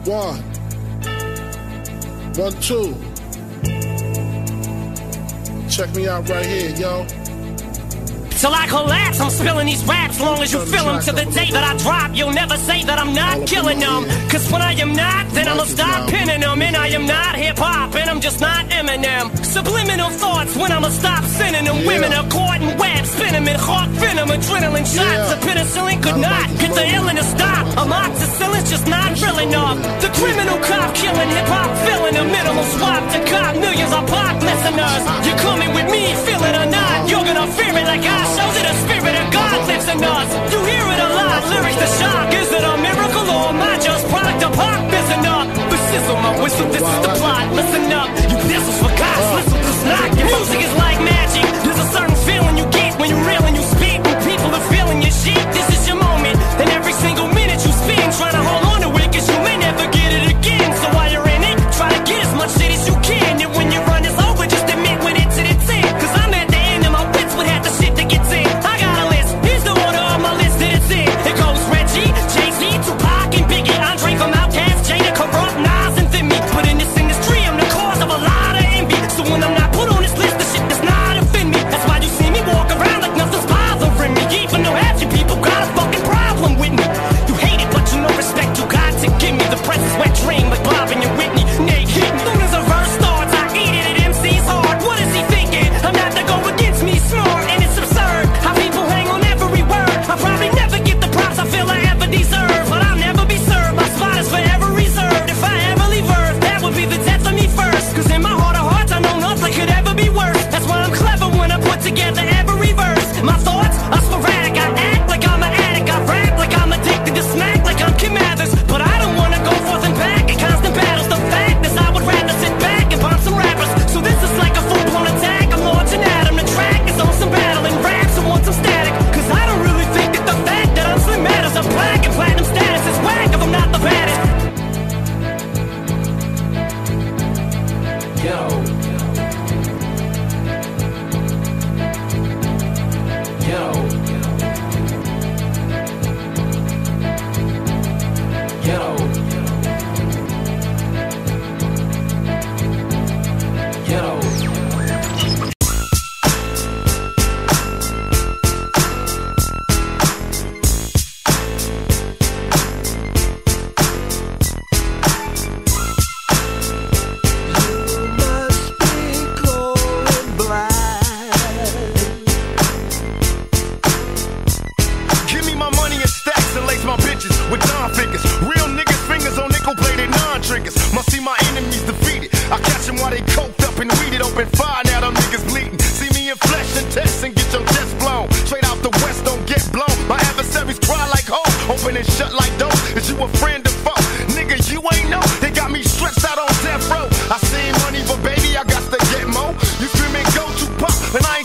1, 2. Check me out right here, yo. Till I collapse, I'm spilling these raps. Long as you feel them to the day that I drop, you'll never say that I'm not killing them. Cause when I am not, then I'ma stop pinning them. And I am not hip-hop, and I'm just not Eminem. Subliminal thoughts when I'ma stop sending them. Women are caught in web, spinning in hawk venom. Adrenaline shots, a penicillin could not get the illness to stop. Amoxicillin's just not real enough. The criminal cop killing hip-hop, filling a minimal swap to cop millions of pop listeners. You're coming with me, feel it or not, you're gonna fear it like I shows it. The spirit of God lives in us. You hear it a lot, lyrics to shock. Is it a miracle or am I just product of pop? Listen up, the sizzle, my whistle, this is the plot. Listen up, you thistles for gods, listen to knock. Your music is like magic. There's a certain feeling you get when you reel and you speak. When people are feeling your shit, this is your moment. And every single minute you spend trying to hold on to it, cause you may never get it again. So while you're in it, try to get as much shit as you can. And when your run is over, just admit when it's in its end. Cause I'm at the end of my wits with half the shit that gets in. I got a list, here's the order of my list that it's in. It goes Reggie, Jay-Z, Tupac, and Biggie, Andre from Outkast, Jada, Corrupt, Nas, and Thimmy. But in this industry, I'm the cause of a lot of envy. So when I'm not put on this list, the shit does not offend me. That's why you see me walk around like nothing's bothering me. Even though half you people got a fucking problem with me. You hate it, but you know respect you got to give me. The press is wet dream like Bob and your Whitney. Nate hit me. Soon as a verse starts, I eat it at MC's hard. What is he thinking? I'm not to go against me, smart, and it's absurd how people hang on every word. I probably never get the props I feel I ever deserve, but I'll never be served. My spot is forever reserved. If I ever leave Earth, that would be the death of me first. Cause in my heart of hearts, I know nothing could ever be worse. That's why I'm clever when I put together every verse. My thoughts are sporadic. I act like I'm an addict. I rap like I'm addicted to smack, like I'm Kim Mathers. But I don't wanna go forth and back in constant battles. The fact is I would rather sit back and bomb some rappers. So this is like a full-blown attack. I'm launching at 'em. The track is on some battle and raps and want some static. Cause I don't really think that the fact that I'm slim matters. I'm black and platinum status is whack if I'm not the baddest. Yo. And I